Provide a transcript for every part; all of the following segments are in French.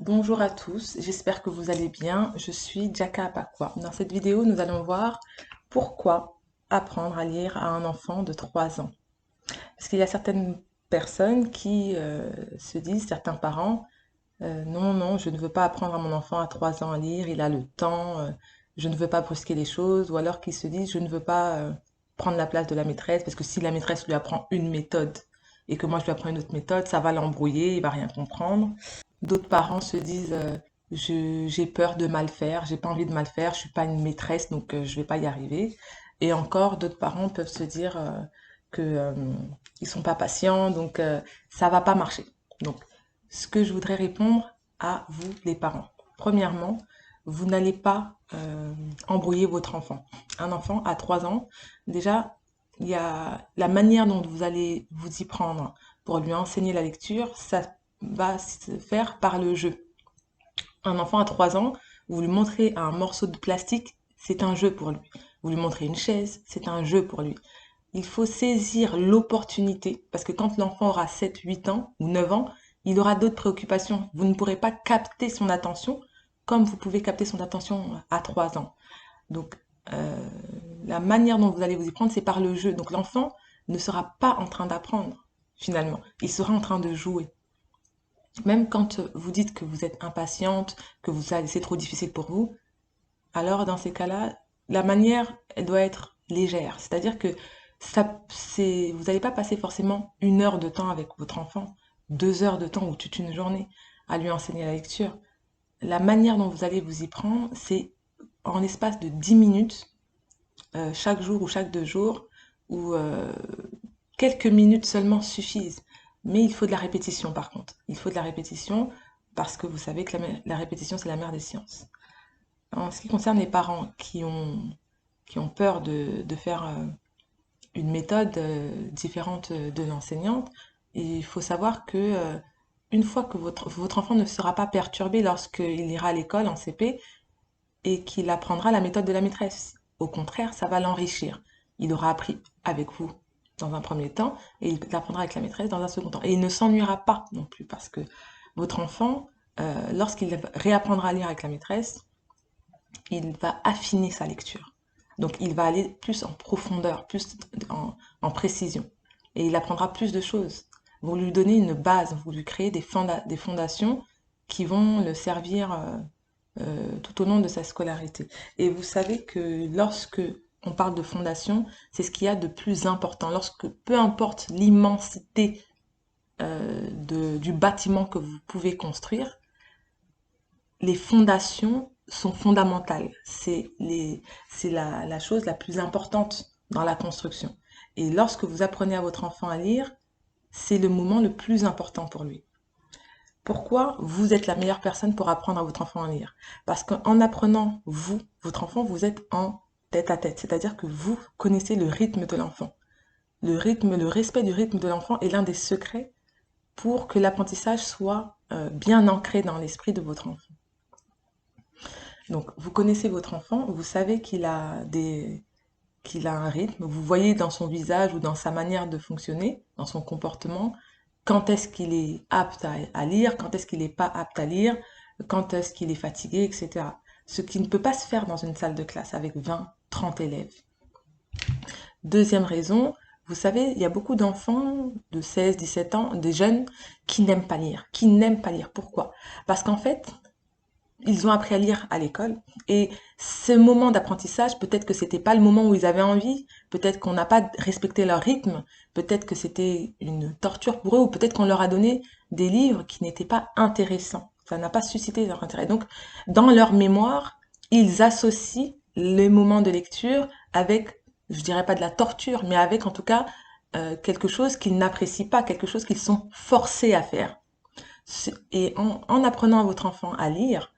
Bonjour à tous, j'espère que vous allez bien. Je suis Jaka Apakwa. Dans cette vidéo, nous allons voir pourquoi apprendre à lire à un enfant de 3 ans. Parce qu'il y a certaines personnes qui se disent, certains parents, non, non, je ne veux pas apprendre à mon enfant à 3 ans à lire, il a le temps, je ne veux pas brusquer les choses, ou alors qui se disent, je ne veux pas prendre la place de la maîtresse, parce que si la maîtresse lui apprend une méthode et que moi je lui apprends une autre méthode, ça va l'embrouiller, il va rien comprendre. D'autres parents se disent, j'ai peur de mal faire, j'ai pas envie de mal faire, je suis pas une maîtresse, donc je vais pas y arriver. Et encore, d'autres parents peuvent se dire que ils sont pas patients, donc ça va pas marcher. Donc, ce que je voudrais répondre à vous, les parents. Premièrement, vous n'allez pas embrouiller votre enfant. Un enfant à 3 ans, déjà, il y a la manière dont vous allez vous y prendre pour lui enseigner la lecture, ça va se faire par le jeu. Un enfant à 3 ans, vous lui montrez un morceau de plastique, c'est un jeu pour lui. Vous lui montrez une chaise, c'est un jeu pour lui. Il faut saisir l'opportunité, parce que quand l'enfant aura 7, 8 ans ou 9 ans, il aura d'autres préoccupations. Vous ne pourrez pas capter son attention comme vous pouvez capter son attention à 3 ans. Donc, euh, la manière dont vous allez vous y prendre, c'est par le jeu. Donc, l'enfant ne sera pas en train d'apprendre, finalement. Il sera en train de jouer. Même quand vous dites que vous êtes impatiente, que c'est trop difficile pour vous, alors dans ces cas-là, la manière, elle doit être légère. C'est-à-dire que vous n'allez pas passer forcément 1 heure de temps avec votre enfant, 2 heures de temps ou toute une journée à lui enseigner la lecture. La manière dont vous allez vous y prendre, c'est en l'espace de 10 minutes, chaque jour ou chaque 2 jours, ou quelques minutes seulement suffisent. Mais il faut de la répétition par contre. Il faut de la répétition parce que vous savez que la répétition, c'est la mère des sciences. En ce qui concerne les parents qui ont peur de faire une méthode différente de l'enseignante, il faut savoir que une fois que votre enfant ne sera pas perturbé lorsqu'il ira à l'école en CP et qu'il apprendra la méthode de la maîtresse. Au contraire, ça va l'enrichir. Il aura appris avec vous dans un premier temps et il apprendra avec la maîtresse dans un second temps. Et il ne s'ennuiera pas non plus parce que votre enfant, lorsqu'il réapprendra à lire avec la maîtresse, il va affiner sa lecture. Donc il va aller plus en profondeur, plus en précision. Et il apprendra plus de choses. Vous lui donnez une base, vous lui créez des fondations qui vont le servir tout au long de sa scolarité. Et vous savez que lorsque on parle de fondation, c'est ce qu'il y a de plus important. Lorsque, peu importe l'immensité du bâtiment que vous pouvez construire, les fondations sont fondamentales. C'est la chose la plus importante dans la construction. Et lorsque vous apprenez à votre enfant à lire, c'est le moment le plus important pour lui. Pourquoi vous êtes la meilleure personne pour apprendre à votre enfant à lire? Parce qu'en apprenant, vous, votre enfant, vous êtes en tête à tête. C'est-à-dire que vous connaissez le rythme de l'enfant. Le respect du rythme de l'enfant est l'un des secrets pour que l'apprentissage soit bien ancré dans l'esprit de votre enfant. Donc, vous connaissez votre enfant, vous savez qu'il a un rythme, vous voyez dans son visage ou dans sa manière de fonctionner, dans son comportement, quand est-ce qu'il est apte à lire, quand est-ce qu'il n'est pas apte à lire, quand est-ce qu'il est fatigué, etc. Ce qui ne peut pas se faire dans une salle de classe avec 20, 30 élèves. Deuxième raison, vous savez, il y a beaucoup d'enfants de 16, 17 ans, des jeunes, qui n'aiment pas lire. Qui n'aiment pas lire. Pourquoi? Parce qu'en fait, ils ont appris à lire à l'école et ce moment d'apprentissage, peut-être que c'était pas le moment où ils avaient envie, peut-être qu'on n'a pas respecté leur rythme, peut-être que c'était une torture pour eux ou peut-être qu'on leur a donné des livres qui n'étaient pas intéressants. Ça n'a pas suscité leur intérêt. Donc, dans leur mémoire, ils associent les moments de lecture avec, je dirais pas de la torture, mais avec en tout cas quelque chose qu'ils n'apprécient pas, quelque chose qu'ils sont forcés à faire. Et en apprenant à votre enfant à lire,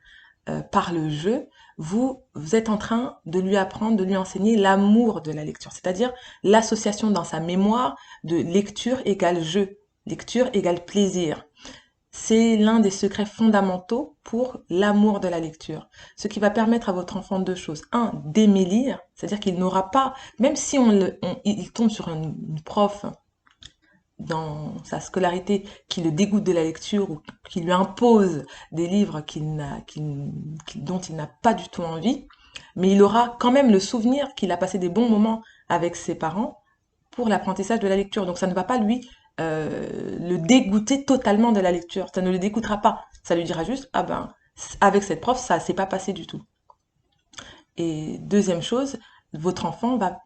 par le jeu, vous êtes en train de lui apprendre, de lui enseigner l'amour de la lecture, c'est-à-dire l'association dans sa mémoire de lecture égale jeu, lecture égale plaisir. C'est l'un des secrets fondamentaux pour l'amour de la lecture. Ce qui va permettre à votre enfant deux choses. Un, d'aimer lire, c'est-à-dire qu'il n'aura pas, même si il tombe sur une prof dans sa scolarité qui le dégoûte de la lecture ou qui lui impose des livres dont il n'a pas du tout envie, mais il aura quand même le souvenir qu'il a passé des bons moments avec ses parents pour l'apprentissage de la lecture. Donc ça ne va pas lui le dégoûter totalement de la lecture. Ça ne le dégoûtera pas. Ça lui dira juste, ah ben, avec cette prof, ça s'est pas passé du tout. Et deuxième chose, votre enfant va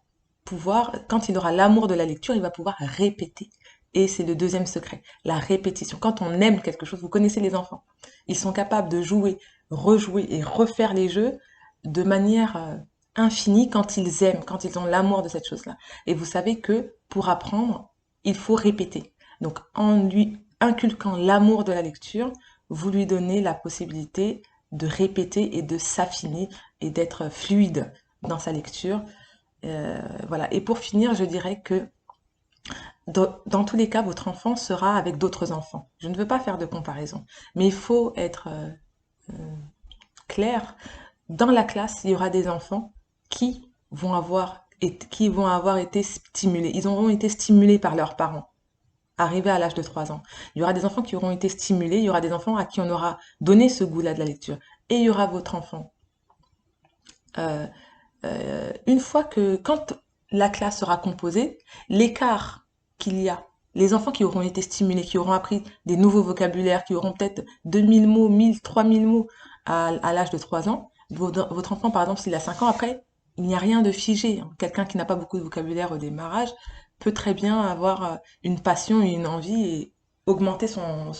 pouvoir, quand il aura l'amour de la lecture, il va pouvoir répéter. Et c'est le deuxième secret, la répétition. Quand on aime quelque chose, vous connaissez les enfants, ils sont capables de jouer, rejouer et refaire les jeux de manière infinie quand ils aiment, quand ils ont l'amour de cette chose-là. Et vous savez que pour apprendre, il faut répéter. Donc en lui inculquant l'amour de la lecture, vous lui donnez la possibilité de répéter et de s'affiner et d'être fluide dans sa lecture. Voilà. Et pour finir, je dirais que dans tous les cas, votre enfant sera avec d'autres enfants. Je ne veux pas faire de comparaison, mais il faut être clair. Dans la classe, il y aura des enfants qui vont avoir été stimulés. Ils auront été stimulés par leurs parents, arrivés à l'âge de 3 ans. Il y aura des enfants qui auront été stimulés, il y aura des enfants à qui on aura donné ce goût-là de la lecture. Et il y aura votre enfant. Euh, une fois que, quand la classe sera composée, l'écart qu'il y a, les enfants qui auront été stimulés, qui auront appris des nouveaux vocabulaires, qui auront peut-être 2000 mots, 1000, 3000 mots à l'âge de 3 ans, votre enfant, par exemple, s'il a 5 ans, après, il n'y a rien de figé. Quelqu'un qui n'a pas beaucoup de vocabulaire au démarrage peut très bien avoir une passion et une envie et augmenter son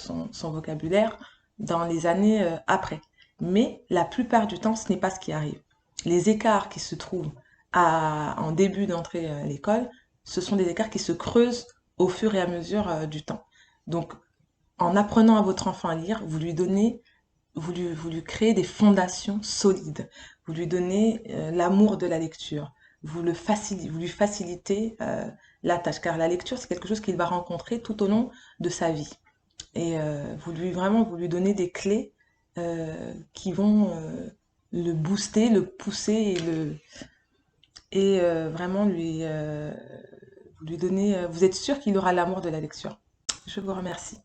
vocabulaire dans les années après. Mais la plupart du temps, ce n'est pas ce qui arrive. Les écarts qui se trouvent en début d'entrée à l'école, ce sont des écarts qui se creusent au fur et à mesure du temps. Donc, en apprenant à votre enfant à lire, vous lui créez des fondations solides. Vous lui donnez l'amour de la lecture. Vous lui facilitez la tâche, car la lecture, c'est quelque chose qu'il va rencontrer tout au long de sa vie. Et vous lui donnez des clés qui vont le booster, le pousser et vraiment vous lui donner, vous êtes sûr qu'il aura l'amour de la lecture. Je vous remercie.